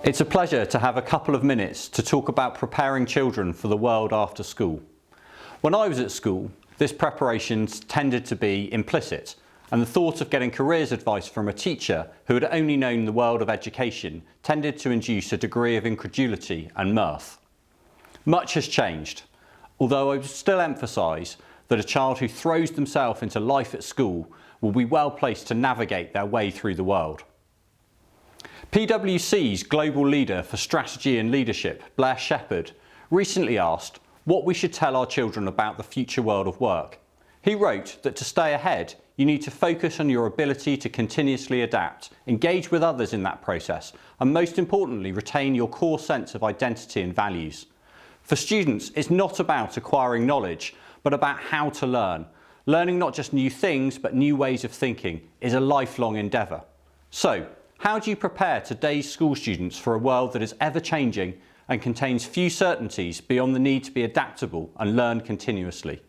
It's a pleasure to have a couple of minutes to talk about preparing children for the world after school. When I was at school, this preparation tended to be implicit, and the thought of getting careers advice from a teacher who had only known the world of education tended to induce a degree of incredulity and mirth. Much has changed, although I would still emphasise that a child who throws themselves into life at school will be well placed to navigate their way through the world. PwC's global leader for strategy and leadership, Blair Shepherd, recently asked what we should tell our children about the future world of work. He wrote that to stay ahead, you need to focus on your ability to continuously adapt, engage with others in that process, and most importantly, retain your core sense of identity and values. For students, it's not about acquiring knowledge, but about how to learn. Learning not just new things, but new ways of thinking is a lifelong endeavour. So, how do you prepare today's school students for a world that is ever-changing and contains few certainties beyond the need to be adaptable and learn continuously?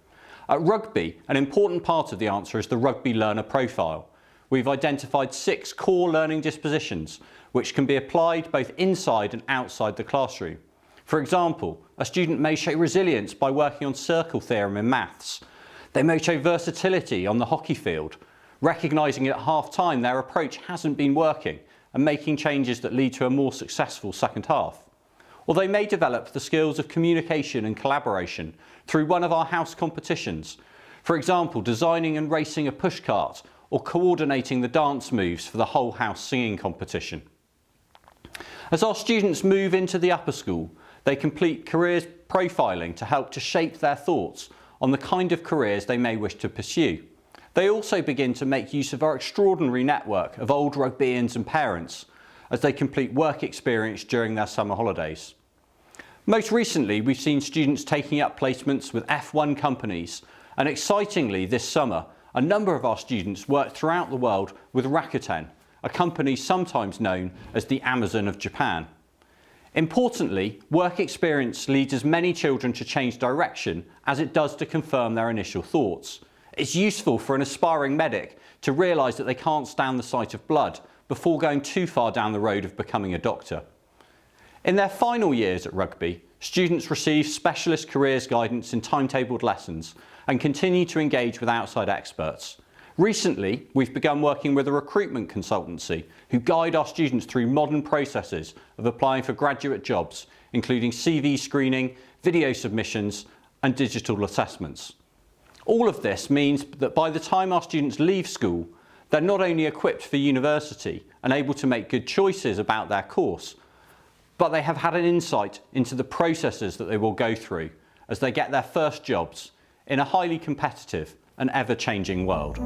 At Rugby, an important part of the answer is the Rugby Learner Profile. We've identified 6 core learning dispositions which can be applied both inside and outside the classroom. For example, a student may show resilience by working on circle theorem in maths. They may show versatility on the hockey field, recognising at half-time their approach hasn't been working and making changes that lead to a more successful second half. Or they may develop the skills of communication and collaboration through one of our house competitions. For example, designing and racing a pushcart or coordinating the dance moves for the whole house singing competition. As our students move into the upper school, they complete careers profiling to help to shape their thoughts on the kind of careers they may wish to pursue. They also begin to make use of our extraordinary network of old Rugbyians and parents as they complete work experience during their summer holidays. Most recently, we've seen students taking up placements with F1 companies, and excitingly this summer, a number of our students worked throughout the world with Rakuten, a company sometimes known as the Amazon of Japan. Importantly, work experience leads as many children to change direction as it does to confirm their initial thoughts. It's useful for an aspiring medic to realise that they can't stand the sight of blood before going too far down the road of becoming a doctor. In their final years at Rugby, students receive specialist careers guidance in timetabled lessons and continue to engage with outside experts. Recently, we've begun working with a recruitment consultancy who guide our students through modern processes of applying for graduate jobs, including CV screening, video submissions, and digital assessments. All of this means that by the time our students leave school, they're not only equipped for university and able to make good choices about their course, but they have had an insight into the processes that they will go through as they get their first jobs in a highly competitive and ever-changing world.